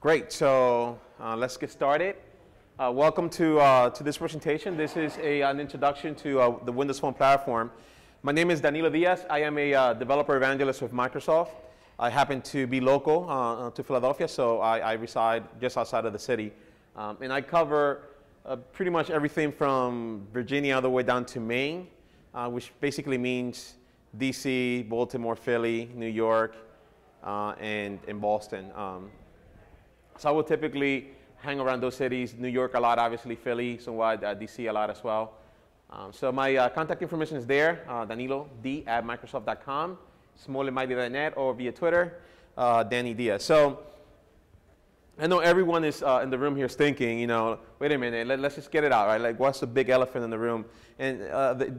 Great, so let's get started. Welcome to this presentation. This is an introduction to the Windows Phone platform. My name is Diaz. I am a developer evangelist with Microsoft. I happen to be local to Philadelphia, so I reside just outside of the city. And I cover pretty much everything from Virginia all the way down to Maine, which basically means DC, Baltimore, Philly, New York, and Boston. So I will typically hang around those cities, New York a lot, obviously, Philly, somewhat, DC a lot as well. So my contact information is there, Danilo, d@microsoft.com, smallandmighty.net, or via Twitter, Dani Diaz. So I know everyone is in the room here is thinking, you know, wait a minute, let's just get it out, right? Like, what's the big elephant in the room? And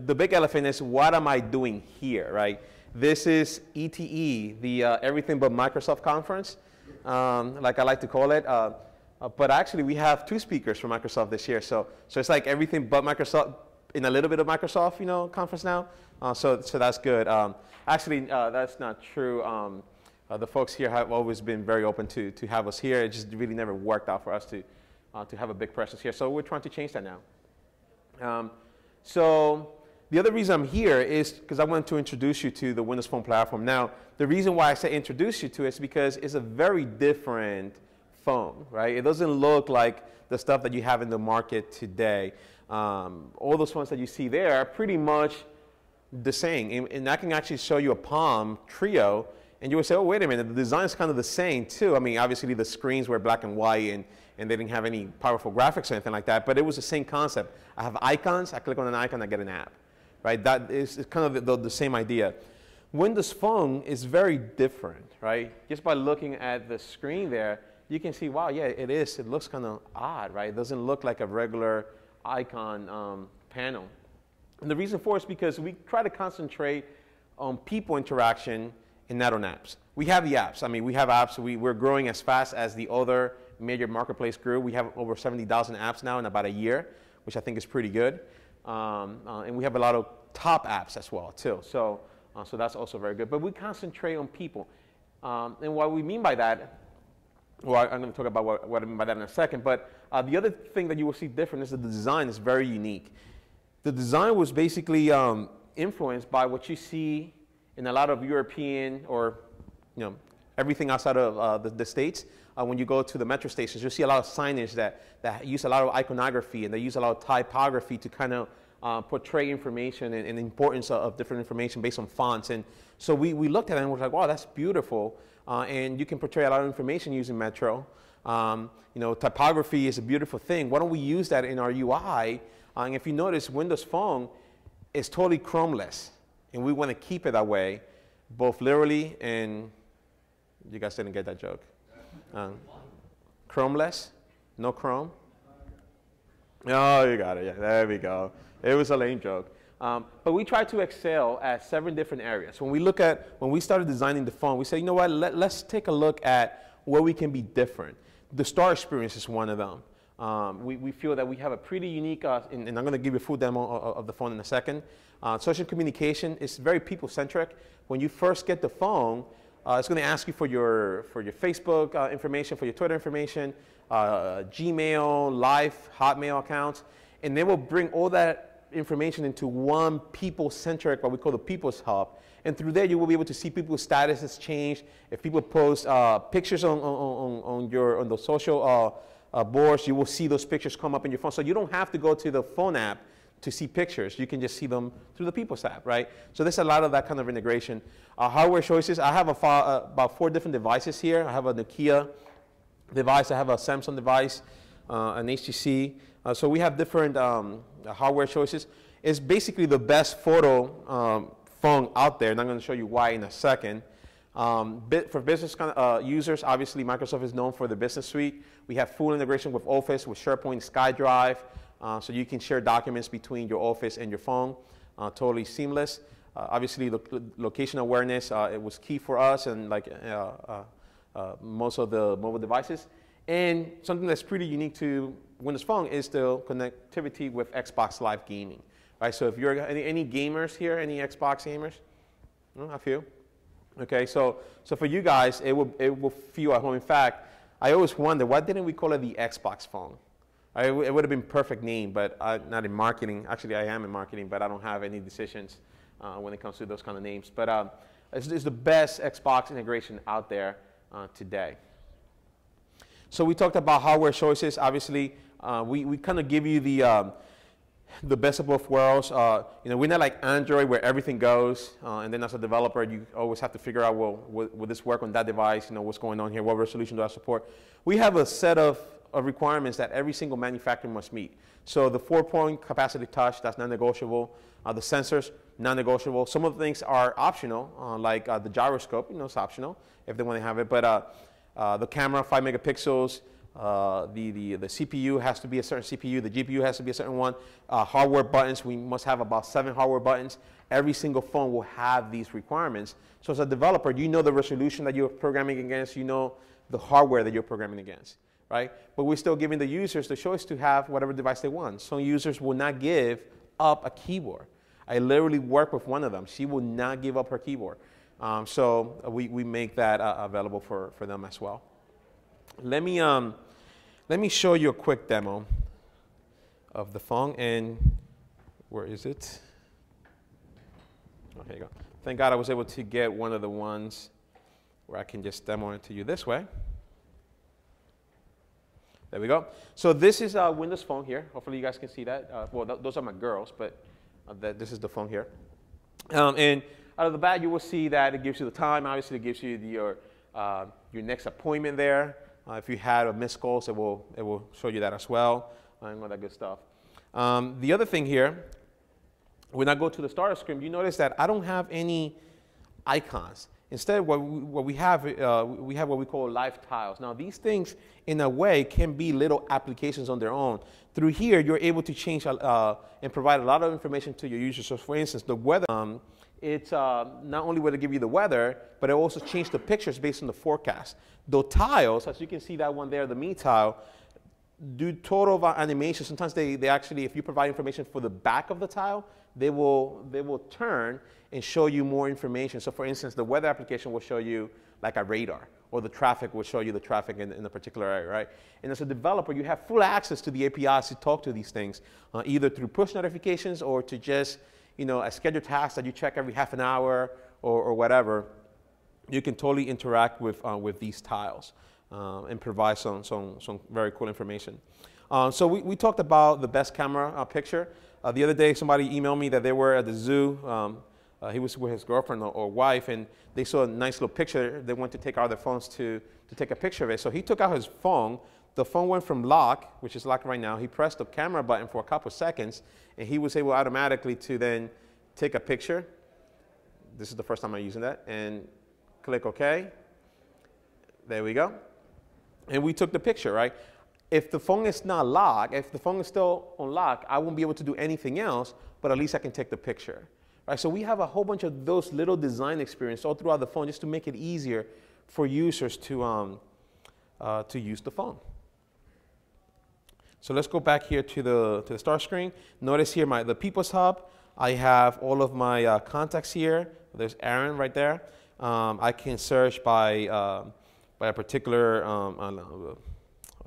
the big elephant is, what am I doing here, right? This is ETE, the Everything But Microsoft conference, like I like to call it. But actually, we have two speakers from Microsoft this year. So it's like everything but Microsoft in a little bit of Microsoft, you know, conference now. So that's good. Actually, that's not true. The folks here have always been very open to have us here. It just really never worked out for us to have a big presence here. So we're trying to change that now. So the other reason I'm here is because I want to introduce you to the Windows Phone platform. Now, the reason why I say introduce you to it is because it's a very different phone, right? It doesn't look like the stuff that you have in the market today. All those phones that you see there are pretty much the same. And I can actually show you a Palm Trio, and you would say, oh, wait a minute, the design is kind of the same too. I mean, obviously the screens were black and white, and they didn't have any powerful graphics or anything like that, but it was the same concept. I have icons, I click on an icon, I get an app, right? That is kind of the same idea. Windows Phone is very different, right? Just by looking at the screen there, you can see, wow, yeah, it is. It looks kind of odd, right? It doesn't look like a regular icon panel. And the reason for it is because we try to concentrate on people interaction and not on apps. We have the apps. I mean, we have apps. We're growing as fast as the other major marketplace grew. We have over 70,000 apps now in about a year, which I think is pretty good. And we have a lot of top apps as well, too. So that's also very good. But we concentrate on people. And what we mean by that, well, I'm going to talk about what I mean by that in a second. But the other thing that you will see different is that the design is very unique. The design was basically influenced by what you see in a lot of European or, you know, everything outside of the States. When you go to the metro stations, you'll see a lot of signage that use a lot of iconography, and they use a lot of typography to kind of portray information and the importance of different information based on fonts. And so we looked at it and we're like, wow, that's beautiful. And you can portray a lot of information using Metro. You know, typography is a beautiful thing. Why don't we use that in our UI? And if you notice, Windows Phone is totally Chromeless. And we want to keep it that way, both literally and, you guys didn't get that joke. Chromeless, no Chrome. Oh, you got it, yeah, there we go. It was a lame joke. But we try to excel at 7 different areas. When we started designing the phone, we said, you know what, let's take a look at where we can be different. The Star experience is one of them. We feel that we have a pretty unique, and I'm going to give you a full demo of the phone in a second. Social communication is very people-centric. When you first get the phone, it's going to ask you for your Facebook information, for your Twitter information, Gmail, Live, Hotmail accounts, and they will bring all that information into one people-centric, what we call the People's Hub. And through there, you will be able to see people's statuses change. If people post pictures on the social boards, you will see those pictures come up in your phone. So you don't have to go to the phone app to see pictures. You can just see them through the People's app, right? So there's a lot of that kind of integration. Hardware choices, I have about 4 different devices here. I have a Nokia device, I have a Samsung device, an HTC. So we have different hardware choices. It's basically the best photo phone out there, and I'm going to show you why in a second. For business users, obviously Microsoft is known for the business suite. We have full integration with Office, with SharePoint, SkyDrive, so you can share documents between your Office and your phone, totally seamless. Obviously, location awareness, it was key for us and like most of the mobile devices. And something that's pretty unique to Windows Phone is the connectivity with Xbox Live Gaming, right? So if you're any gamers here, any Xbox gamers? A few. Okay, so for you guys, it will feel at home. In fact, I always wonder, why didn't we call it the Xbox phone? It would have been perfect name, but not in marketing. Actually, I am in marketing, but I don't have any decisions when it comes to those kind of names. But it's the best Xbox integration out there today. So we talked about hardware choices. Obviously, we kind of give you the best of both worlds. We're not like Android where everything goes, and then as a developer, you always have to figure out, well, will this work on that device? What's going on here? What resolution do I support? We have a set of requirements that every single manufacturer must meet. So the 4-point capacitive touch, that's non-negotiable. The sensors, non-negotiable. Some of the things are optional, like the gyroscope, it's optional if they want to have it. But the camera, 5 megapixels. The CPU has to be a certain CPU. The GPU has to be a certain one. Hardware buttons, we must have about 7 hardware buttons. Every single phone will have these requirements. So as a developer, you know the resolution that you're programming against. You know the hardware that you're programming against, right? But we're still giving the users the choice to have whatever device they want. Some users will not give up a keyboard. I literally work with one of them. She will not give up her keyboard. So we make that available for them as well. Let me show you a quick demo of the phone. And where is it? Oh, here you go. Thank God I was able to get one of the ones where I can just demo it to you this way. There we go. So this is a Windows Phone here. Hopefully you guys can see that. Those are my girls, but this is the phone here. And out of the bat, you will see that it gives you the time. Obviously, it gives you your next appointment there. If you had a missed calls, it will show you that as well, and all that good stuff. The other thing here, when I go to the starter screen, you notice that I don't have any icons. Instead, what we have what we call live tiles. Now, these things, in a way, can be little applications on their own. Through here, you're able to change and provide a lot of information to your users. So, for instance, the weather. It's not only will it give you the weather, but it also changes the pictures based on the forecast. The tiles, as you can see that one there, the me tile, do total animation. Sometimes they actually, if you provide information for the back of the tile, they will turn and show you more information. So for instance, the weather application will show you like a radar, or the traffic will show you the traffic in a particular area, right? And as a developer, you have full access to the APIs to talk to these things, either through push notifications or to just a scheduled task that you check every half an hour or whatever. You can totally interact with these tiles and provide some very cool information. So we talked about the best camera picture. The other day, somebody emailed me that they were at the zoo. He was with his girlfriend or wife, and they saw a nice little picture. They went to take out their phones to take a picture of it. So he took out his phone. The phone went from lock, which is locked right now. He pressed the camera button for a couple seconds, and he was able automatically to then take a picture. This is the first time I'm using that. And click OK. There we go. And we took the picture, right? If the phone is not locked, if the phone is still on lock, I won't be able to do anything else, but at least I can take the picture. Right? So we have a whole bunch of those little design experiences all throughout the phone just to make it easier for users to use the phone. So let's go back here to the start screen. Notice here the People's Hub. I have all of my contacts here. There's Aaron right there. I can search by a particular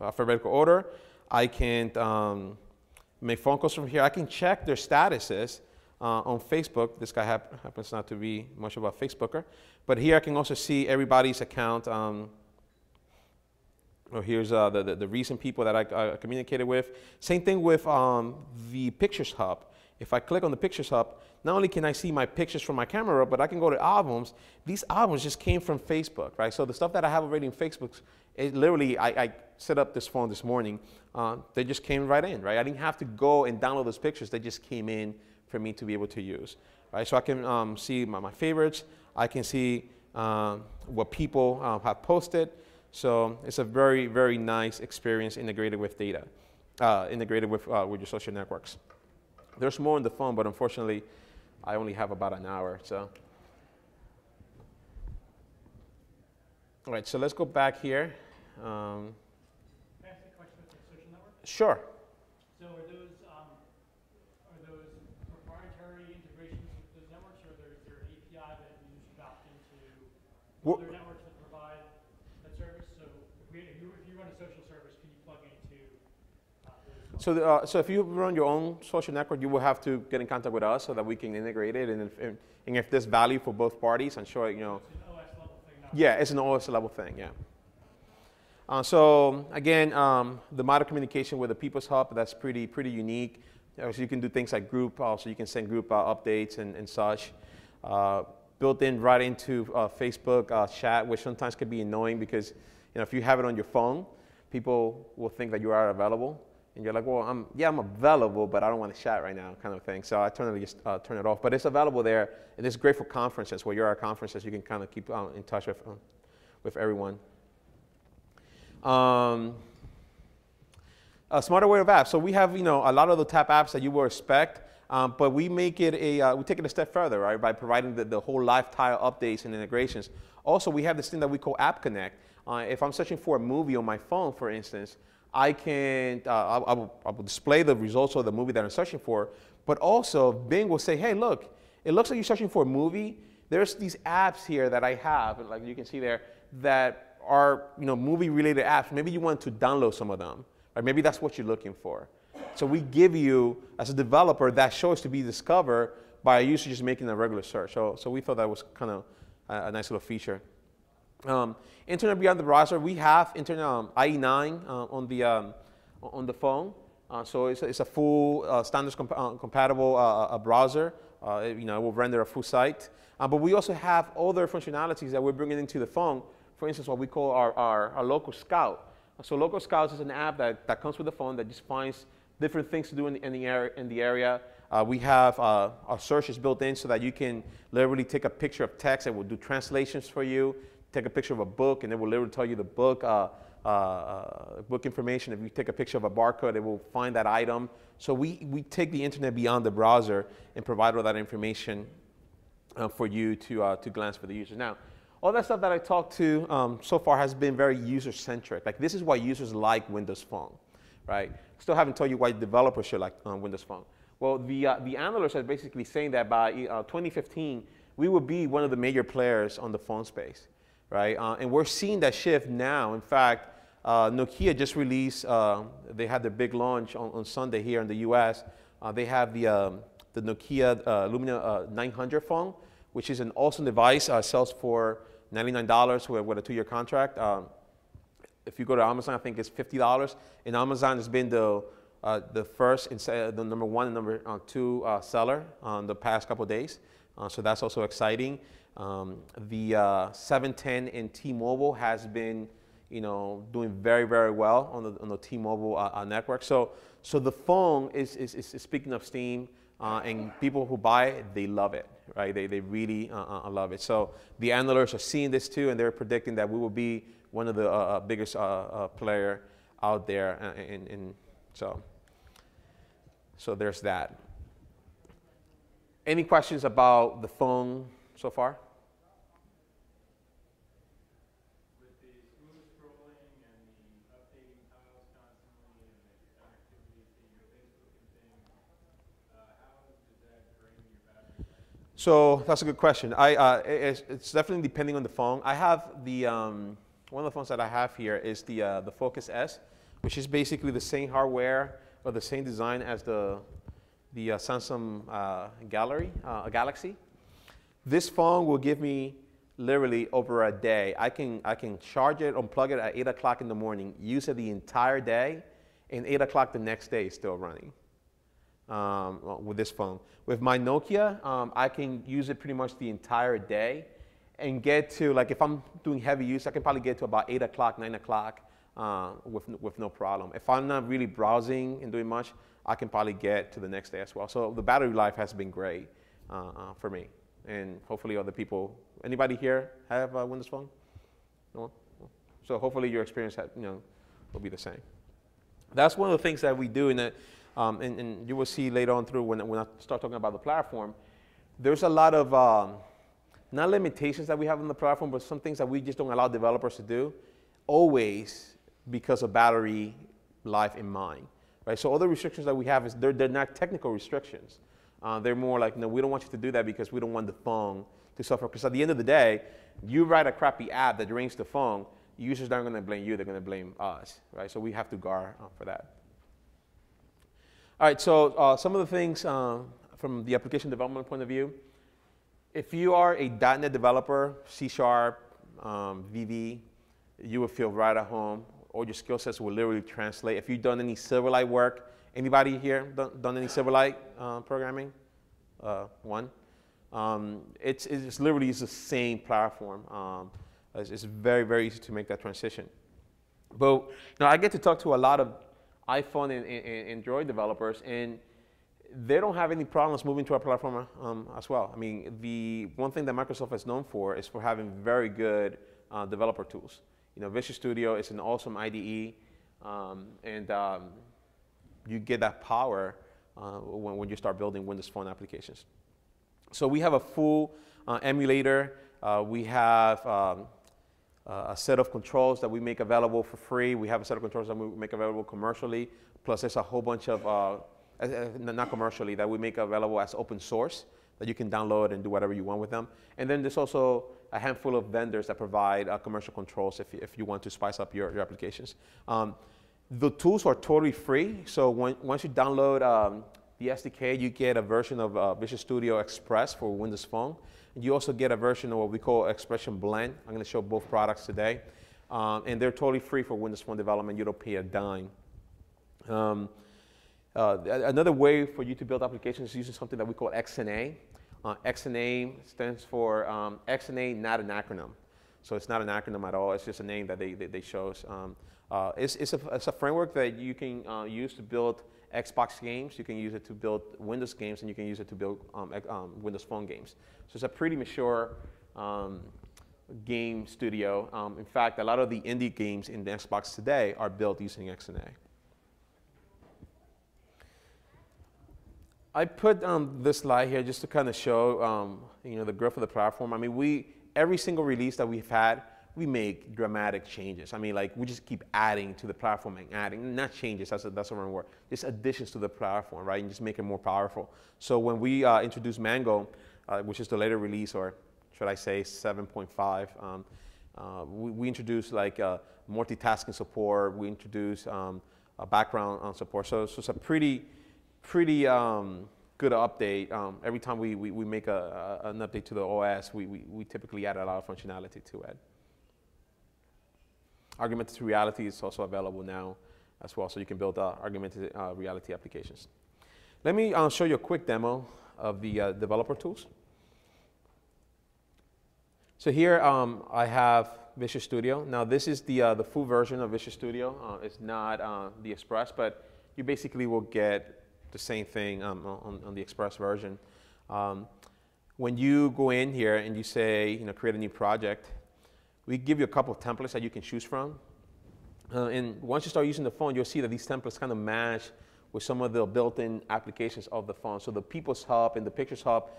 alphabetical order. I can make phone calls from here. I can check their statuses on Facebook. This guy happens not to be much of a Facebooker. But here I can also see everybody's account. Here's the recent people that I communicated with. Same thing with the Pictures Hub. If I click on the Pictures Hub, not only can I see my pictures from my camera, but I can go to albums. These albums just came from Facebook, right? So the stuff that I have already in Facebook, I set up this phone this morning. They just came right in, right? I didn't have to go and download those pictures. They just came in for me to be able to use, right? So I can see my favorites. I can see what people have posted. So it's a very, very nice experience integrated with data, integrated with your social networks. There's more on the phone, but unfortunately, I only have about an hour. So, all right. So let's go back here. Can I ask a question about the social network? Sure. So are those proprietary integrations with those networks, or is there an API that users should opt into other networks that provide that service? So if you So if you run your own social network, you will have to get in contact with us so that we can integrate it. And if there's value for both parties, I'm sure, you know. It's an OS level thing, not Yeah, it's an OS level thing, yeah. So again, the model communication with the People's Hub, that's pretty unique. So you can do things like group, so you can send group updates and such. Built in right into Facebook chat, which sometimes can be annoying because, you know, if you have it on your phone, people will think that you are available. And you're like, well, I'm available, but I don't want to chat right now, kind of thing. So I turn it off. But it's available there, and it's great for conferences. Where you're at conferences, you can kind of keep in touch with everyone. A smarter way of apps. So we have, you know, a lot of the tap apps that you will expect, but we make it we take it a step further, right? By providing the whole lifestyle updates and integrations. Also, we have this thing that we call App Connect. If I'm searching for a movie on my phone, for instance, I can, I will display the results of the movie that I'm searching for, but also Bing will say, hey, look, it looks like you're searching for a movie. There's these apps here that I have, like you can see there, that are, you know, movie-related apps. Maybe you want to download some of them, or maybe that's what you're looking for. So we give you, as a developer, that choice to be discovered by a user just making a regular search. So we thought that was kind of a nice little feature. Internet beyond the browser, we have Internet IE9 on the phone. So it's a full standards compatible browser. You know, it will render a full site. But we also have other functionalities that we're bringing into the phone. For instance, what we call our Local Scout. So Local Scout is an app that comes with the phone that just finds different things to do in the area. We have our searches built in so that you can literally take a picture of text and will do translations for you. Take a picture of a book, and it will literally tell you the book information. If you take a picture of a barcode, it will find that item. So we take the internet beyond the browser and provide all that information for you to glance for the users. Now, all that stuff that I talked to so far has been very user-centric. Like, this is why users like Windows Phone, right? Still haven't told you why developers should like Windows Phone. Well, the analysts are basically saying that by 2015, we will be one of the major players on the phone space. Right, and we're seeing that shift now. In fact, Nokia just released, they had their big launch on Sunday here in the US. They have the Nokia Lumia 900 phone, which is an awesome device, sells for $99 with a 2-year contract. If you go to Amazon, I think it's $50. And Amazon has been the first, the number 1 and number 2 seller on the past couple of days. So that's also exciting. The 710 in T-Mobile has been, you know, doing very, very well on the T-Mobile network. So the phone is speaking of steam, and people who buy it, they love it, right? They really love it. So the analysts are seeing this too, and they're predicting that we will be one of the biggest player out there, and so there's that. Any questions about the phone so far? So that's a good question. It's definitely depending on the phone. I have the one of the phones that I have here is the Focus S, which is basically the same hardware or the same design as the Samsung Galaxy. This phone will give me literally over a day. I can charge it, unplug it at 8 o'clock in the morning, use it the entire day, and 8 o'clock the next day is still running. With this phone. With my Nokia, I can use it pretty much the entire day and get to, like, if I'm doing heavy use, I can probably get to about 8 o'clock, 9 o'clock with no problem. If I'm not really browsing and doing much, I can probably get to the next day as well. So the battery life has been great for me, and hopefully other people. Anybody here have a Windows Phone? No? So hopefully your experience will be the same. That's one of the things that we do in that. And you will see later on through when I start talking about the platform, there's a lot of, not limitations that we have on the platform, but some things that we just don't allow developers to do, always because of battery life in mind, right? So all the restrictions that we have, they're not technical restrictions. They're more like, no, we don't want you to do that because we don't want the phone to suffer. Because at the end of the day, you write a crappy app that drains the phone, users aren't going to blame you, they're going to blame us, right? So we have to guard for that. All right, so some of the things from the application development point of view, if you are a .NET developer, C#, VB, you will feel right at home. All your skill sets will literally translate. If you've done any Silverlight work, anybody here done any Silverlight programming? One. It's literally the same platform. It's very, very easy to make that transition. But now I get to talk to a lot of iPhone and Android developers, and they don't have any problems moving to our platform as well. I mean, the one thing that Microsoft is known for is for having very good developer tools. You know, Visual Studio is an awesome IDE, and you get that power when you start building Windows Phone applications. So we have a full emulator. We have a set of controls that we make available for free. We have a set of controls that we make available commercially. Plus, there's a whole bunch of, not commercially, that we make available as open source that you can download and do whatever you want with them. And then there's also a handful of vendors that provide commercial controls if you want to spice up your applications. The tools are totally free. So once you download the SDK, you get a version of Visual Studio Express for Windows Phone. You also get a version of what we call Expression Blend. I'm going to show both products today. And they're totally free for Windows Phone development. You don't pay a dime. Another way for you to build applications is using something that we call XNA. XNA stands for XNA, not an acronym. So it's not an acronym at all. It's just a name that they chose. It's a framework that you can use to build Xbox games. You can use it to build Windows games, and you can use it to build Windows Phone games. So it's a pretty mature game studio. In fact, a lot of the indie games in the Xbox today are built using XNA. I put this slide here just to kind of show the growth of the platform. I mean, every single release that we've had, we make dramatic changes. I mean, like, we just keep adding to the platform and adding, not changes, that's the wrong word, just additions to the platform, right, and just make it more powerful. So when we introduced Mango, which is the later release, or should I say 7.5, we introduced like multitasking support, we introduced background support. So it's a pretty good update. Every time we make an update to the OS, we typically add a lot of functionality to it. Augmented reality is also available now as well, so you can build augmented reality applications. Let me show you a quick demo of the developer tools. So here I have Visual Studio. Now this is the full version of Visual Studio. It's not the Express, but you basically will get the same thing on the Express version. When you go in here and you say, create a new project, we give you a couple of templates that you can choose from. And once you start using the phone, you'll see that these templates kind of match with some of the built-in applications of the phone. So the People's Hub and the Pictures Hub,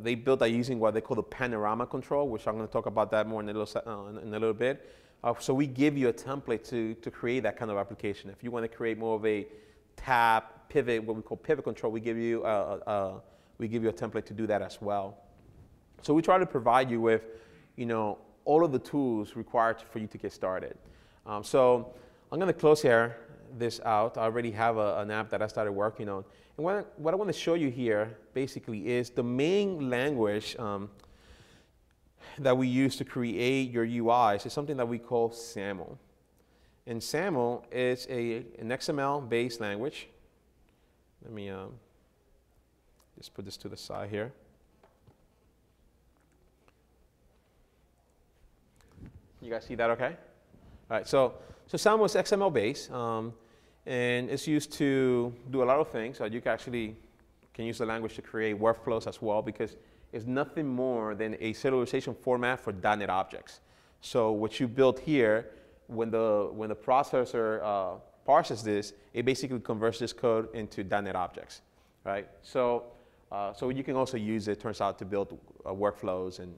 they built that using what they call the panorama control, which I'm going to talk about that more in a little bit. So we give you a template to create that kind of application. If you want to create more of a tab, pivot, what we call pivot control, we give you a template to do that as well. So we try to provide you with, all of the tools required for you to get started. So I'm going to close this out. I already have an app that I started working on. And what I want to show you here basically is the main language that we use to create your UIs is something that we call SAML. And SAML is an XML-based language. Let me just put this to the side here. You guys see that okay? All right, so SAML is XML-based, and it's used to do a lot of things. So you can use the language to create workflows as well, because it's nothing more than a serialization format for .NET objects. So what you built here, when the processor parses this, it basically converts this code into .NET objects, right? So you can also use it, turns out, to build workflows and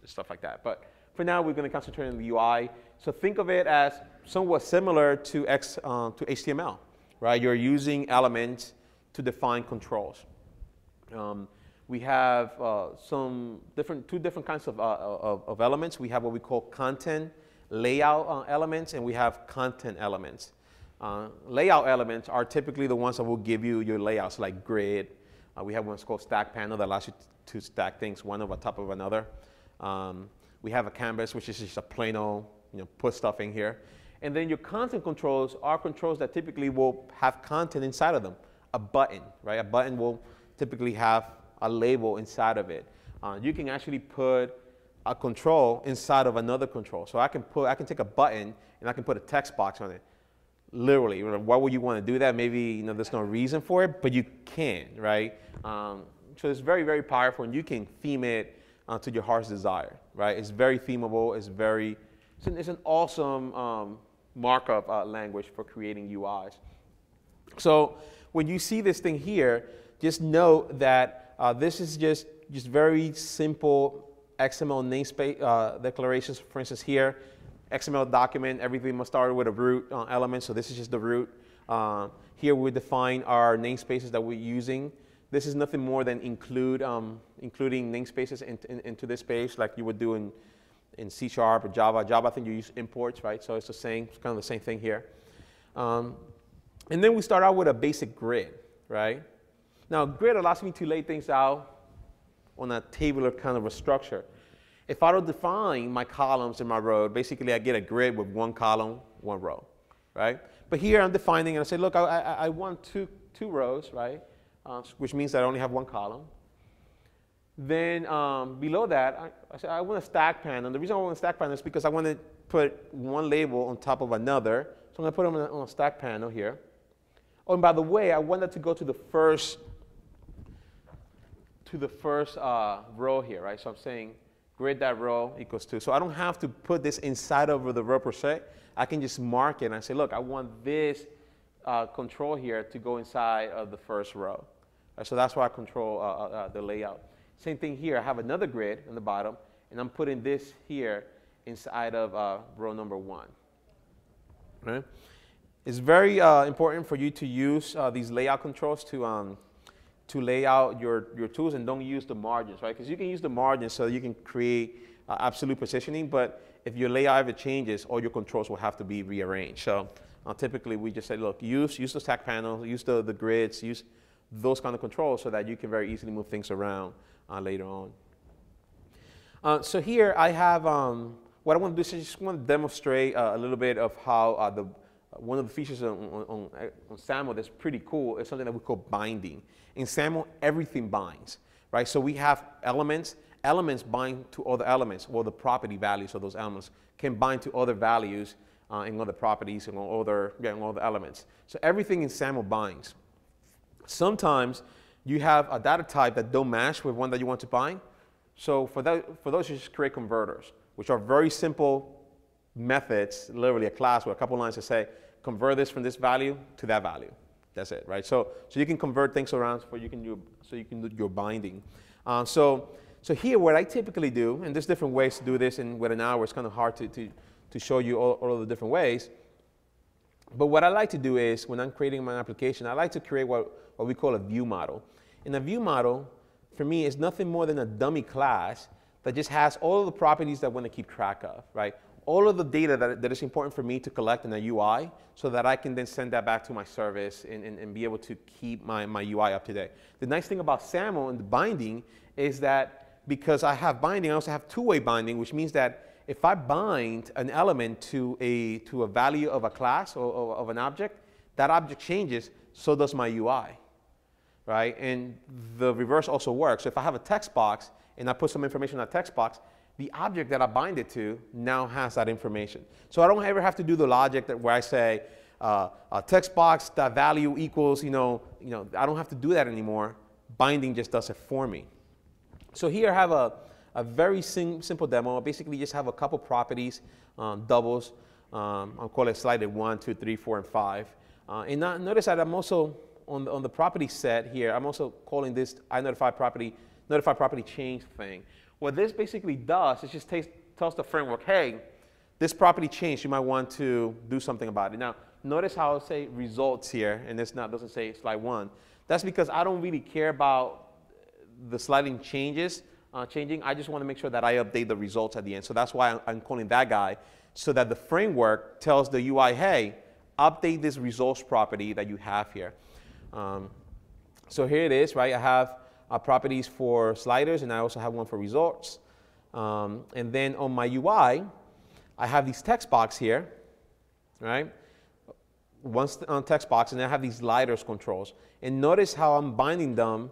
stuff like that. But for now, we're going to concentrate on the UI. So think of it as somewhat similar to HTML, right? You're using elements to define controls. We have two different kinds of elements. We have what we call content layout elements, and we have content elements. Layout elements are typically the ones that will give you your layouts, like grid. We have one called stack panel that allows you to stack things one over top of another. We have a canvas, which is just a plain old, put stuff in here. And then your content controls are controls that typically will have content inside of them. A button, right? A button will typically have a label inside of it. You can actually put a control inside of another control. So I can take a button and I can put a text box on it. Literally, why would you want to do that? Maybe there's no reason for it, but you can, right? So it's very, very powerful, and you can theme it to your heart's desire, right? It's very themable. It's an awesome markup language for creating UIs. So when you see this thing here, just note that this is just very simple XML namespace declarations. For instance, here, XML document, everything must start with a root element, so this is just the root. Here we define our namespaces that we're using. This is nothing more than including namespaces into this page, like you would do in C# or Java. Java, I think you use imports, right? So it's kind of the same thing here. And then we start out with a basic grid, right? Now, grid allows me to lay things out on a tabular kind of a structure. If I don't define my columns in my row, basically I get a grid with one column, one row, right? But here I'm defining and I say, look, I want two rows, right? Which means that I only have one column. Then below that, I say I want a stack panel. And the reason I want a stack panel is because I want to put one label on top of another. So I'm going to put them on a stack panel here. Oh, and by the way, I want that to go to the first row here, right? So I'm saying grid that row equals 2. So I don't have to put this inside of the row per se. I can just mark it and I say, look, I want this control here to go inside of the first row. So that's why I control the layout. Same thing here. I have another grid on the bottom, and I'm putting this here inside of row number 1. Right? It's very important for you to use these layout controls to lay out your tools, and don't use the margins, right? Because you can use the margins so you can create absolute positioning, but if your layout ever changes, all your controls will have to be rearranged. So typically we just say, look, use the stack panel, use the grids, use those kind of controls so that you can very easily move things around later on. So here I have, what I want to do is I just want to demonstrate a little bit of how one of the features on SAML that's pretty cool is something that we call binding. In SAML, everything binds, right? So we have elements. Elements bind to other elements, or the property values of those elements can bind to other values in other properties and other elements. So everything in SAML binds. Sometimes you have a data type that don't match with one that you want to bind. So for those, you just create converters, which are very simple methods, literally a class with a couple lines to say, convert this from this value to that value. That's it, right? So you can convert things around so you can do your binding. So here, what I typically do, and there's different ways to do this, and with an hour, it's kind of hard to show you all of the different ways. But what I like to do is, when I'm creating my application, I like to create what we call a view model. And a view model, for me, is nothing more than a dummy class that just has all of the properties that I want to keep track of, right? All of the data that is important for me to collect in a UI so that I can then send that back to my service and be able to keep my UI up to date. The nice thing about SAML and the binding is that because I have binding, I also have two-way binding, which means that if I bind an element to a value of a class or of an object, that object changes, so does my UI, right? And the reverse also works. So if I have a text box and I put some information in that text box, the object that I bind it to now has that information. So I don't ever have to do the logic where I say a text box that value equals, I don't have to do that anymore. Binding just does it for me. So here I have a very simple demo. I basically just have a couple properties, doubles. I'll call it slided 1, 2, 3, 4, and 5. And notice that I'm also on the property set here. I'm also calling this notify property change thing. What this basically does is just tells the framework, hey, this property changed. You might want to do something about it. Now, notice how I say results here, and this doesn't say slide 1. That's because I don't really care about the sliding changes changing. I just want to make sure that I update the results at the end. So that's why I'm calling that guy, so that the framework tells the UI, hey, update this results property that you have here. So here it is, right? I have properties for sliders, and I also have one for results. And then on my UI, I have these text box here, right? Once on text box, and I have these sliders controls. And notice how I'm binding them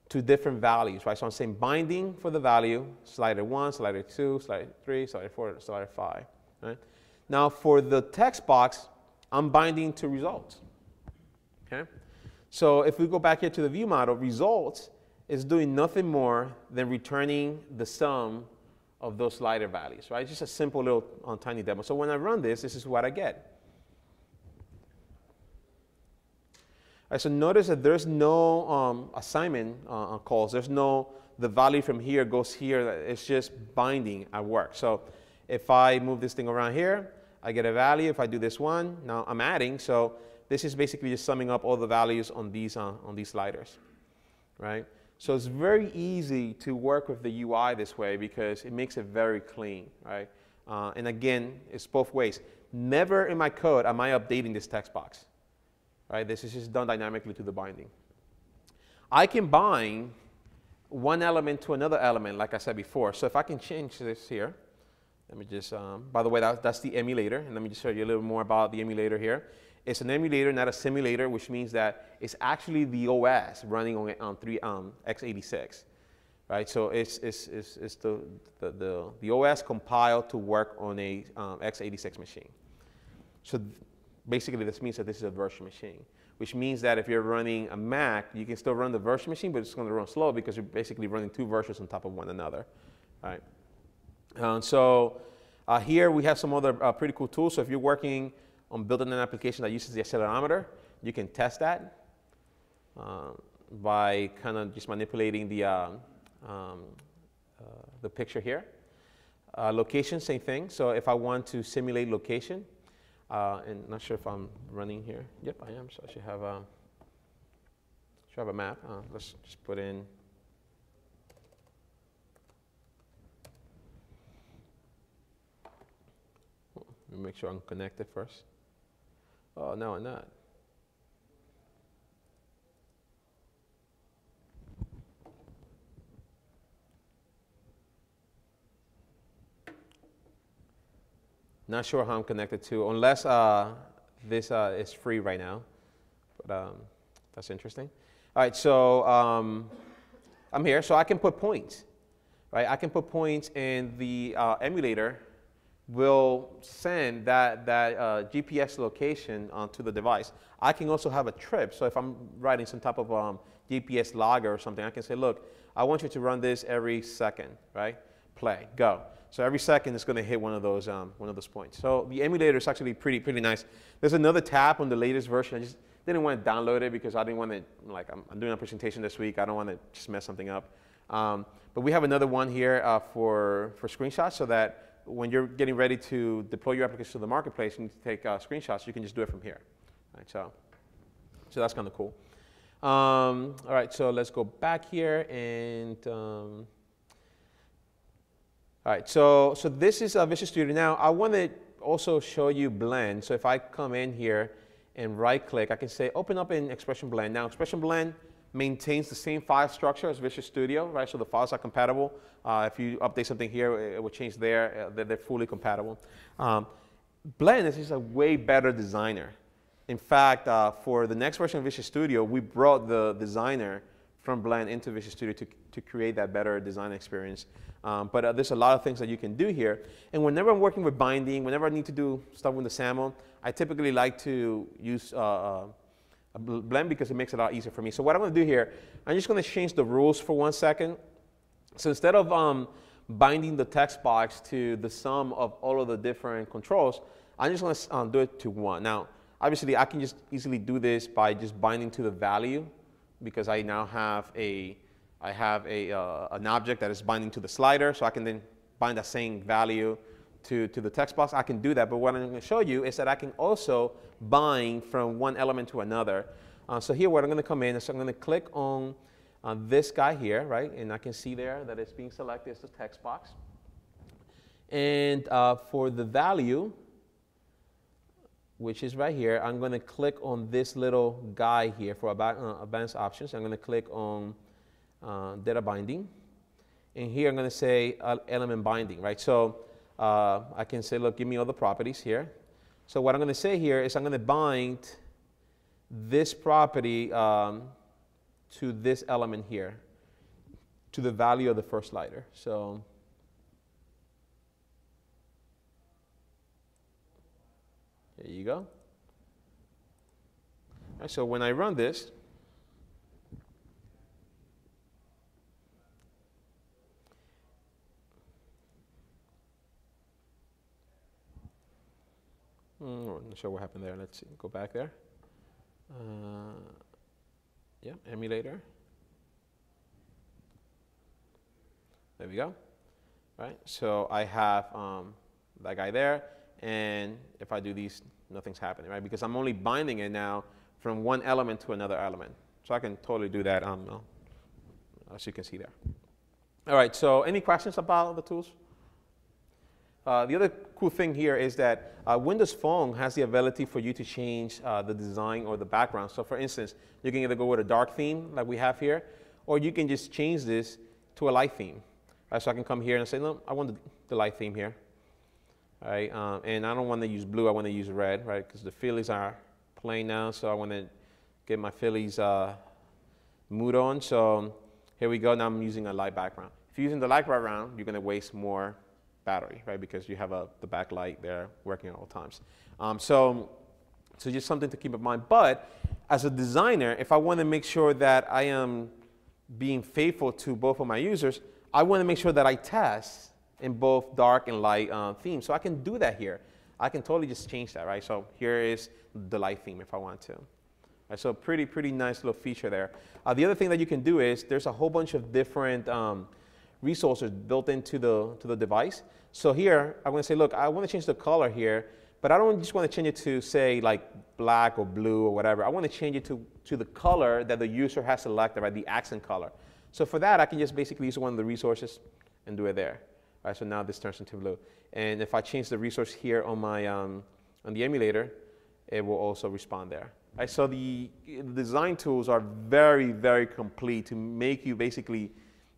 to different values, right? So I'm saying binding for the value, slider 1, slider 2, slider 3, slider 4, slider 5, right? Now for the text box, I'm binding to results, okay? So if we go back here to the view model, results is doing nothing more than returning the sum of those slider values, right? It's just a simple little tiny demo. So when I run this, this is what I get. All right, so notice that there's no assignment calls. There's no, the value from here goes here. It's just binding at work. So if I move this thing around here, I get a value. If I do this one, now I'm adding. So this is basically just summing up all the values on these sliders, right? So it's very easy to work with the UI this way because it makes it very clean, right? And again, it's both ways. Never in my code am I updating this text box, right? This is just done dynamically to the binding. I can bind one element to another element, like I said before. So if I can change this here, let me just, by the way, that's the emulator. And let me just show you a little more about the emulator here. It's an emulator, not a simulator, which means that it's actually the OS running on x86, right? So it's the OS compiled to work on a x86 machine. So basically, this means that this is a virtual machine, which means that if you're running a Mac, you can still run the virtual machine, but it's going to run slow because you're basically running two virtuals on top of one another, right? Here we have some other pretty cool tools. So if you're working on building an application that uses the accelerometer, you can test that by kind of just manipulating the picture here. Location, same thing. So if I want to simulate location, and not sure if I'm running here. Yep, I am. So I should have a map. Let's just put in. Let me make sure I'm connected first. Oh, no, I'm not. Not sure how I'm connected to, unless this is free right now. But that's interesting. All right, so I'm here. So I can put points, right? I can put points, and the emulator will send that GPS location to the device. I can also have a trip. So if I'm writing some type of GPS logger or something, I can say, look, I want you to run this every second, right? Play, go. So every second it's going to hit one of those points. So the emulator is actually pretty nice. There's another tab on the latest version. I just didn't want to download it because I didn't want to, like, I'm doing a presentation this week. I don't want to just mess something up. But we have another one here for screenshots, so that when you're getting ready to deploy your application to the marketplace and take screenshots, you can just do it from here. Right, so that's kind of cool. All right, so let's go back here and all right, so this is Visual Studio. Now I want to also show you Blend. So if I come in here and right click, I can say open up in Expression Blend. Now Expression Blend maintains the same file structure as Visual Studio, right? So the files are compatible. If you update something here, it will change there. They're fully compatible. Blend is just a way better designer. In fact, for the next version of Visual Studio, we brought the designer from Blend into Visual Studio to create that better design experience. But there's a lot of things that you can do here. And whenever I'm working with binding, whenever I need to do stuff with the SAML, I typically like to use Blend because it makes it a lot easier for me. So what I'm going to do here, I'm just going to change the rules for 1 second. So instead of binding the text box to the sum of all of the different controls, I'm just going to do it to 1. Now, obviously, I can just easily do this by just binding to the value because I now have an object that is binding to the slider, so I can then bind that same value to the text box. I can do that, but what I'm going to show you is that I can also bind from one element to another. So here, what I'm going to come in is I'm going to click on this guy here, right? And I can see there that it's being selected as the text box. And for the value, which is right here, I'm going to click on this little guy here for advanced options. I'm going to click on data binding. And here I'm going to say element binding, right? So I can say, look, give me all the properties here. So what I'm going to say here is I'm going to bind this property to this element here, to the value of the first slider. So there you go. All right, so when I run this, I'm not sure what happened there. Let's see. Go back there. Yeah, emulator. There we go. Right. So I have that guy there, and if I do these, nothing's happening, right? Because I'm only binding it now from one element to another element. So I can totally do that, as you can see there. All right. So any questions about the tools? The other cool thing here is that Windows Phone has the ability for you to change the design or the background. So for instance, you can either go with a dark theme like we have here, or you can just change this to a light theme. Right, so I can come here and say, no, I want the light theme here. All right, and I don't want to use blue, I want to use red, right? Because the Phillies are playing now, so I want to get my Phillies mood on. So here we go, now I'm using a light background. If you're using the light background, you're going to waste more battery, right? Because you have the backlight there working at all times. So just something to keep in mind. But as a designer, if I want to make sure that I am being faithful to both of my users, I want to make sure that I test in both dark and light themes. So I can do that here. I can totally just change that, right? So here is the light theme if I want to. Right, so pretty nice little feature there. The other thing that you can do is there's a whole bunch of different resources built into the device. So here, I'm going to say, look, I want to change the color here, but I don't just want to change it to, say, like black or blue or whatever. I want to change it to the color that the user has selected, right, the accent color. So for that, I can just basically use one of the resources and do it there. Right, so now this turns into blue. And if I change the resource here on my on the emulator, it will also respond there. Right, so the design tools are very complete to make you basically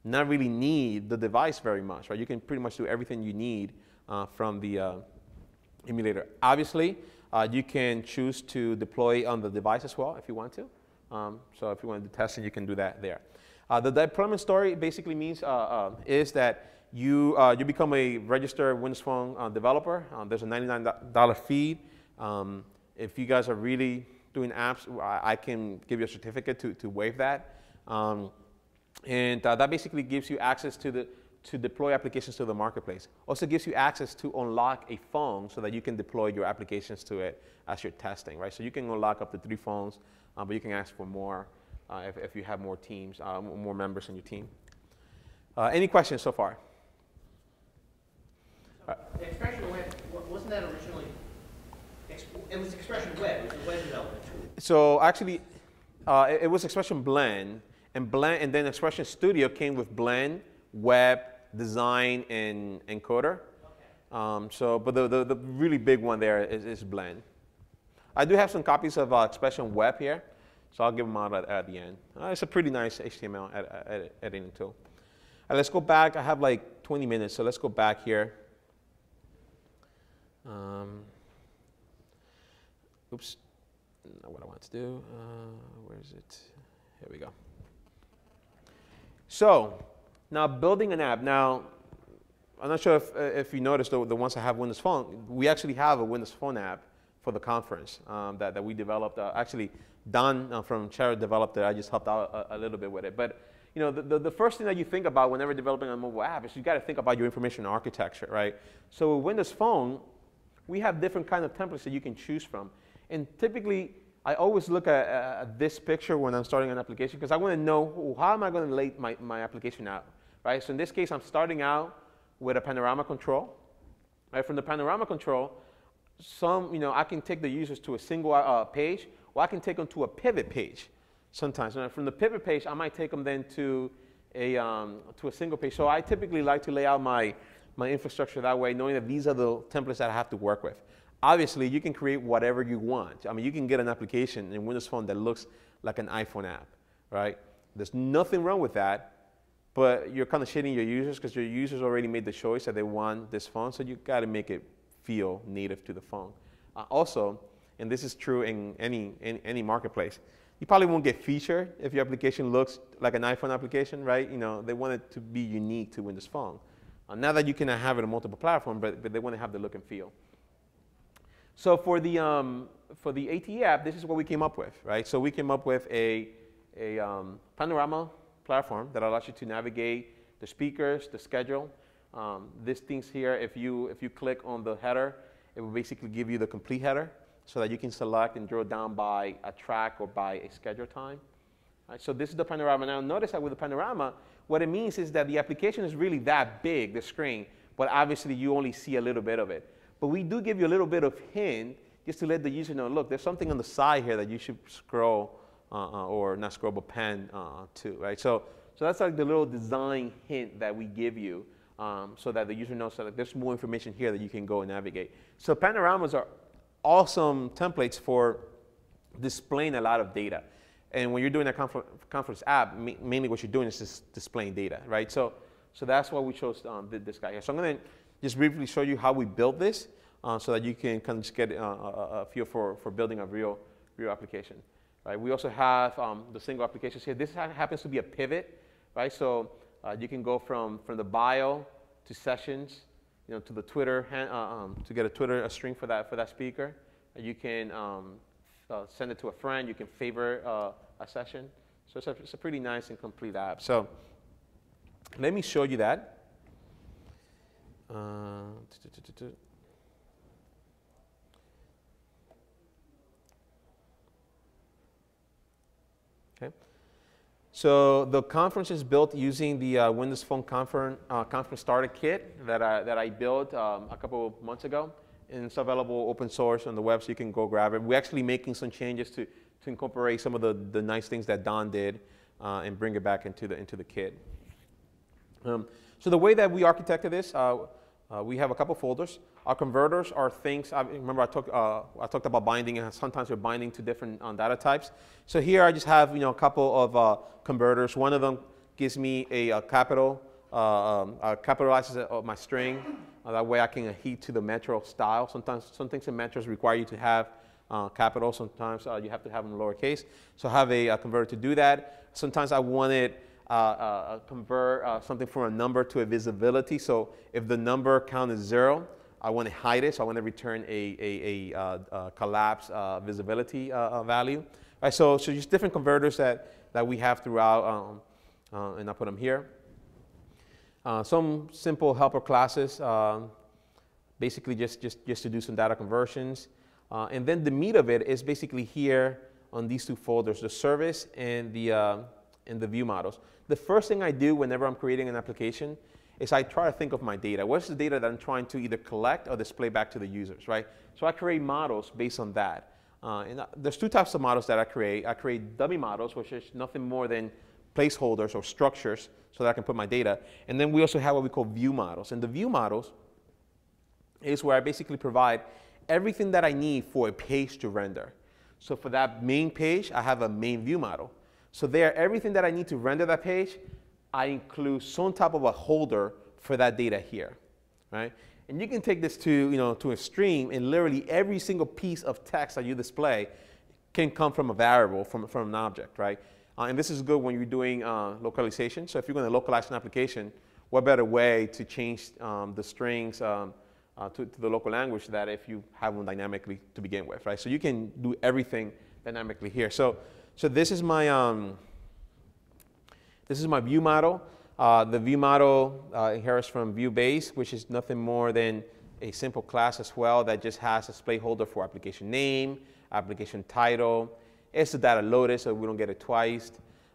not really need the device very much, right? You can pretty much do everything you need from the emulator. Obviously, you can choose to deploy on the device as well if you want to. So if you want to do testing, you can do that there. The deployment story basically means is that you become a registered Windows Phone developer. There's a $99 fee. If you guys are really doing apps, I can give you a certificate to waive that. And that basically gives you access to deploy applications to the marketplace. Also gives you access to unlock a phone so that you can deploy your applications to it as you're testing, right? So you can unlock up to 3 phones, but you can ask for more if you have more teams, more members in your team. Any questions so far? The Expression Web, wasn't that originally, it was Expression Web, it was a web development tool. So actually, it was Expression Blend. And then Expression Studio came with Blend, Web, Design, and Encoder. Okay. But the really big one there is Blend. I do have some copies of Expression Web here, so I'll give them out at the end. It's a pretty nice HTML editing tool. Let's go back. I have like 20 minutes, so let's go back here. Oops, not what I want to do. Where is it? Here we go. So now building an app. Now, I'm not sure if you noticed the ones that have Windows Phone, we actually have a Windows Phone app for the conference that we developed. Actually, Don from Cherry developed it. I just helped out a little bit with it. But you know, the first thing that you think about whenever developing a mobile app is you got to think about your information architecture, right? So with Windows Phone, we have different kind of templates that you can choose from. And typically, I always look at this picture when I'm starting an application because I want to know how am I going to lay my application out, right? So in this case, I'm starting out with a panorama control. Right? From the panorama control, I can take the users to a single page, or I can take them to a pivot page sometimes. And from the pivot page, I might take them then to a single page. So I typically like to lay out my infrastructure that way, knowing that these are the templates that I have to work with. Obviously, you can create whatever you want. I mean, you can get an application in Windows Phone that looks like an iPhone app, right? There's nothing wrong with that, but you're kind of shitting your users because your users already made the choice that they want this phone, so you got to make it feel native to the phone. Also, and this is true in any marketplace, you probably won't get featured if your application looks like an iPhone application, right? You know, they want it to be unique to Windows Phone. Now that you can have it on multiple platforms, but they want to have the look and feel. So for the ETE app, this is what we came up with, right? So we came up with a panorama platform that allows you to navigate the speakers, the schedule. These things here, if you click on the header, it will basically give you the complete header so that you can select and drill down by a track or by a schedule time. Right, so this is the panorama. Now notice that with the panorama, what it means is that the application is really that big, the screen, but obviously you only see a little bit of it. But we do give you a little bit of hint just to let the user know, look, there's something on the side here that you should scroll, or not scroll, but pan to, right? So that's like the little design hint that we give you so that the user knows that there's more information here that you can go and navigate. So panoramas are awesome templates for displaying a lot of data. And when you're doing a conference app, mainly what you're doing is just displaying data, right? So that's why we chose this guy here. So I'm going to just briefly show you how we built this so that you can kind of just get a feel for building a real application. Right? We also have the single applications here. This happens to be a pivot, right? So you can go from the bio to sessions, you know, to the Twitter, to get a string for that speaker. You can send it to a friend. You can favorite a session. So it's a pretty nice and complete app. So let me show you that. Okay. So the conference is built using the Windows Phone conference starter kit that I built a couple of months ago. And it's available open source on the web, so you can go grab it. We're actually making some changes to incorporate some of the nice things that Don did and bring it back into the kit. So the way that we architected this, we have a couple folders. Our converters are things, remember I talked about binding, and sometimes we're binding to different data types. So here I just have a couple of converters. One of them gives me a capital, capitalizes my string. That way I can adhere to the Metro style. Sometimes some things in Metros require you to have capital. Sometimes you have to have them in lowercase. So I have a converter to do that. Sometimes I wanted convert something from a number to a visibility. So if the number count is 0, I want to hide it. So I want to return a collapse visibility value. Right, so just different converters that we have throughout, and I put them here. Some simple helper classes, basically just to do some data conversions. And then the meat of it is basically here on these two folders, the service and the view models. The first thing I do whenever I'm creating an application is I try to think of my data. What's the data that I'm trying to either collect or display back to the users, right? So I create models based on that. And there's two types of models that I create. I create dummy models, which is nothing more than placeholders or structures so that I can put my data. And then we also have what we call view models. And the view models is where I basically provide everything that I need for a page to render. So for that main page, I have a main view model. So there, everything that I need to render that page, I include some type of a holder for that data here, right? And you can take this to, to a stream, and literally every single piece of text that you display can come from a variable, from an object, right? And this is good when you're doing localization. So if you're going to localize an application, what better way to change the strings to the local language that if you have them dynamically to begin with, right? So you can do everything dynamically here. So this is my view model. The view model inherits from view base, which is nothing more than a simple class as well that just has a placeholder for application name, application title. It's the data loaded so we don't get it twice.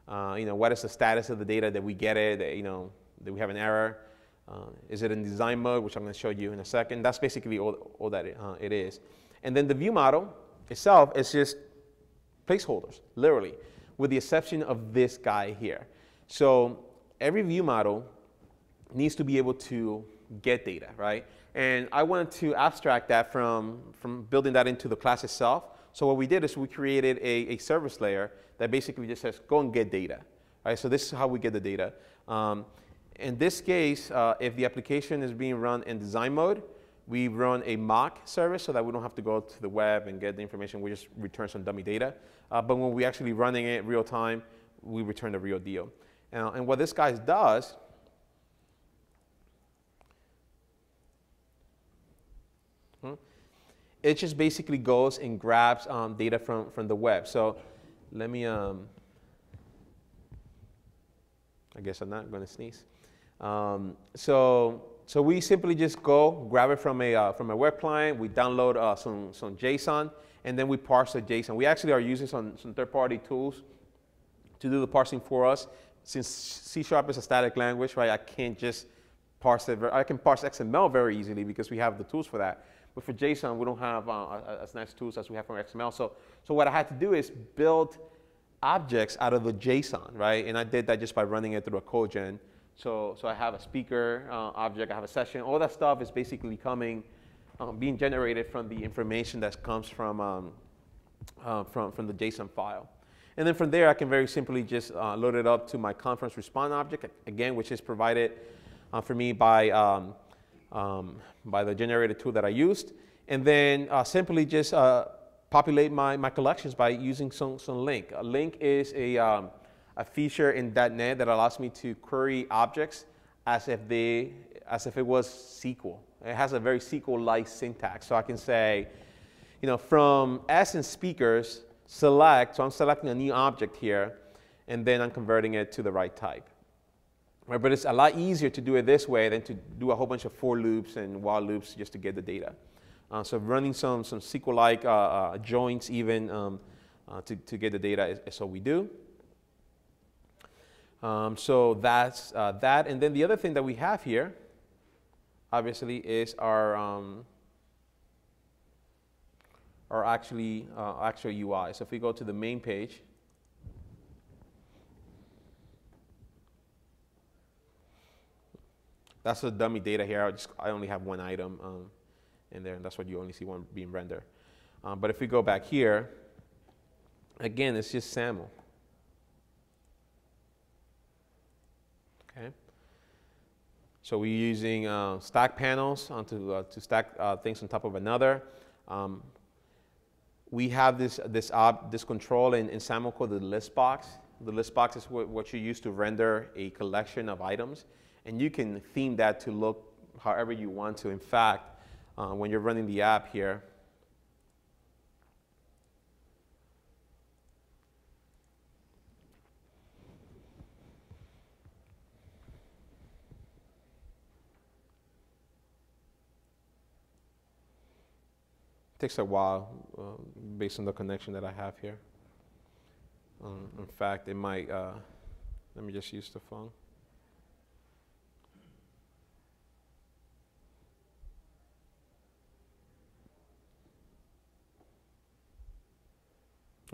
What is the status of the data that we get it? That we have an error. Is it in design mode, which I'm going to show you in a second. That's basically all that it is. And then the view model itself is just placeholders, literally, with the exception of this guy here. So every view model needs to be able to get data, right? And I wanted to abstract that from building that into the class itself. So what we did is we created a service layer that basically just says, go and get data. Right? So this is how we get the data. In this case, if the application is being run in design mode, we run a mock service so that we don't have to go to the web and get the information. We just return some dummy data. But when we're actually running it real time, we return the real deal. And what this guy does, it just basically goes and grabs data from the web. So let me, I guess I'm not going to sneeze. So we simply just go grab it from a web client. We download some JSON, and then we parse the JSON. We actually are using some third-party tools to do the parsing for us. Since C# is a static language, right? I can't just parse it. I can parse XML very easily because we have the tools for that. But for JSON, we don't have as nice tools as we have for XML. So what I had to do is build objects out of the JSON, right? And I did that just by running it through a code gen. So I have a speaker object, I have a session. All that stuff is basically being generated from the information that comes from the JSON file. And then from there, I can very simply just load it up to my conference respond object, again, which is provided for me by the generated tool that I used. And then simply just populate my collections by using some link. A link is a feature in .NET that allows me to query objects as if it was SQL. It has a very SQL-like syntax. So I can say, from S in speakers, select, so I'm selecting a new object here, and then I'm converting it to the right type. Right, but it's a lot easier to do it this way than to do a whole bunch of for loops and while loops just to get the data. So running some SQL-like joins even to get the data is what we do. So that's that. And then the other thing that we have here, obviously, is our actual UI. So if we go to the main page, that's the dummy data here. I only have one item in there, and that's what you only see one being rendered. But if we go back here, again, it's just SAML. Okay. So we're using stack panels to stack things on top of another. We have this control in SAML called the list box. The list box is what you use to render a collection of items. And you can theme that to look however you want to. In fact, when you're running the app here, it takes a while based on the connection that I have here. In fact, it might, let me just use the phone.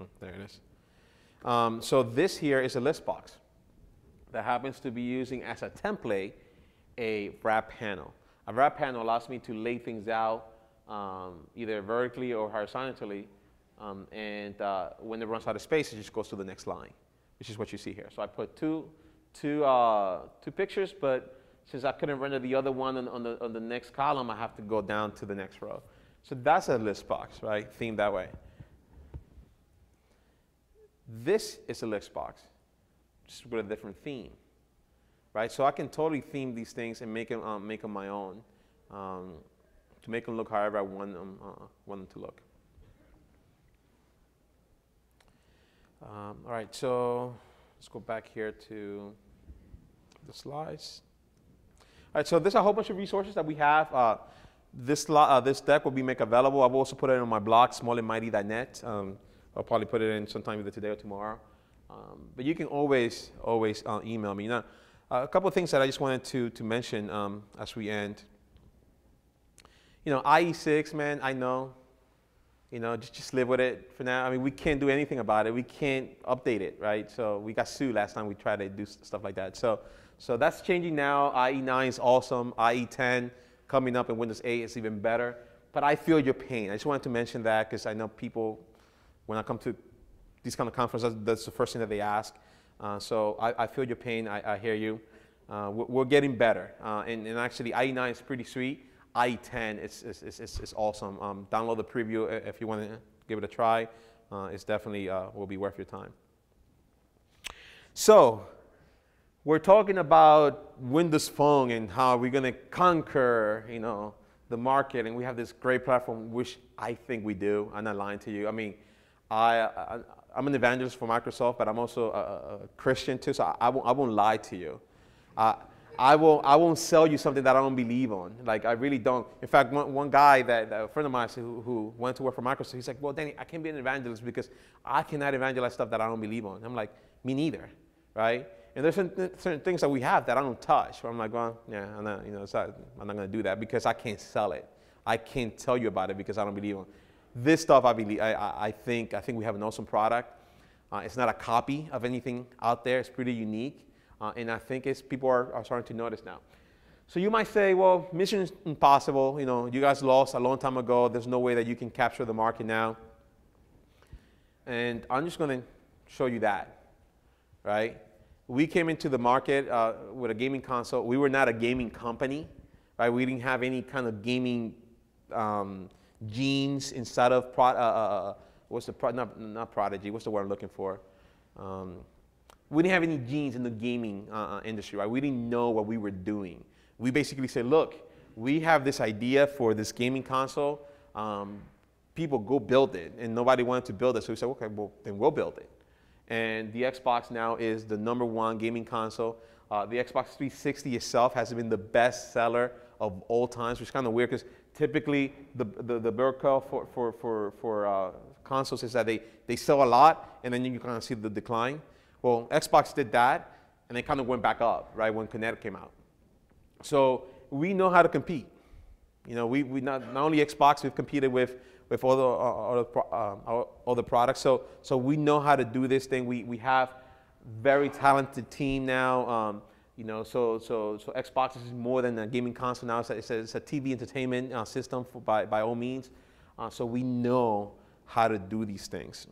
Oh, there it is. So this here is a list box that happens to be using as a template a wrap panel. A wrap panel allows me to lay things out either vertically or horizontally, and when it runs out of space, it just goes to the next line, which is what you see here. So I put two pictures, but since I couldn't render the other one on the next column, I have to go down to the next row. So that's a list box, right? Themed that way. This is a list box, just with a different theme, right? So I can totally theme these things and make them my own, to make them look however I want them to look. All right, so let's go back here to the slides. All right, so there's a whole bunch of resources that we have. This deck will be made available. I've also put it on my blog, smallandmighty.net. I'll probably put it in sometime either today or tomorrow. But you can always email me. Now, a couple of things that I just wanted to mention as we end. IE6, man, I know. Just live with it for now. I mean, we can't do anything about it. We can't update it, right? So we got sued last time we tried to do stuff like that. So that's changing now. IE9 is awesome. IE10, coming up in Windows 8 is even better. But I feel your pain. I just wanted to mention that because I know people, when I come to these kind of conferences, that's the first thing that they ask. So I feel your pain. I hear you. We're getting better. And actually, IE9 is pretty sweet. IE10 is awesome. Download the preview if you want to give it a try. It's definitely will be worth your time. So we're talking about Windows Phone and how we're going to conquer, the market, and we have this great platform, which I think we do. I'm not lying to you. I mean, I'm an evangelist for Microsoft, but I'm also a Christian too, so I won't lie to you. I won't sell you something that I don't believe on. Like, I really don't. In fact, one guy, a friend of mine who went to work for Microsoft, he's like, well, Danny, I can't be an evangelist because I cannot evangelize stuff that I don't believe on. I'm like, me neither, right? And there's certain things that we have that I don't touch. So I'm like, well, yeah, I'm not going to do that because I can't sell it. I can't tell you about it because I don't believe on. This stuff, I think we have an awesome product. It's not a copy of anything out there. It's pretty unique. And I think people are starting to notice now. So you might say, well, mission impossible. You guys lost a long time ago. There's no way that you can capture the market now. And I'm just going to show you that, right? We came into the market with a gaming console. We were not a gaming company, right? We didn't have any kind of gaming genes inside of not Prodigy. What's the word I'm looking for? We didn't have any genes in the gaming industry, right? We didn't know what we were doing. We basically said, look, we have this idea for this gaming console. People go build it, and nobody wanted to build it. So we said, okay, well, then we'll build it. And the Xbox now is the #1 gaming console. The Xbox 360 itself has been the best seller of all times, which is kind of weird because typically the bear curve for consoles is that they sell a lot and then you kind of see the decline. Well, Xbox did that and they kind of went back up, right, when Kinect came out. So we know how to compete. We not only Xbox, we've competed with other products. So we know how to do this thing. We have very talented team now. So Xbox is more than a gaming console now. It's a TV entertainment system by all means. So we know how to do these things.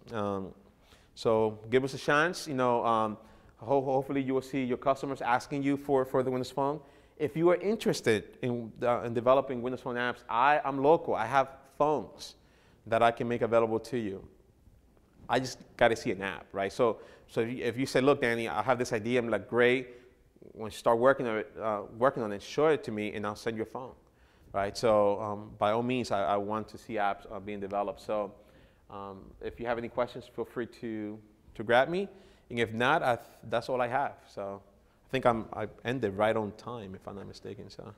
So give us a chance. Hopefully you will see your customers asking you for the Windows Phone. If you are interested in developing Windows Phone apps, I'm local. I have phones that I can make available to you. I just got to see an app, right? So if you say, look, Danny, I have this idea, I'm like, great. When you start working on it, show it to me, and I'll send you a phone, right? So by all means, I want to see apps being developed. So if you have any questions, feel free to grab me. And if not, that's all I have. So I think I ended right on time, if I'm not mistaken. So.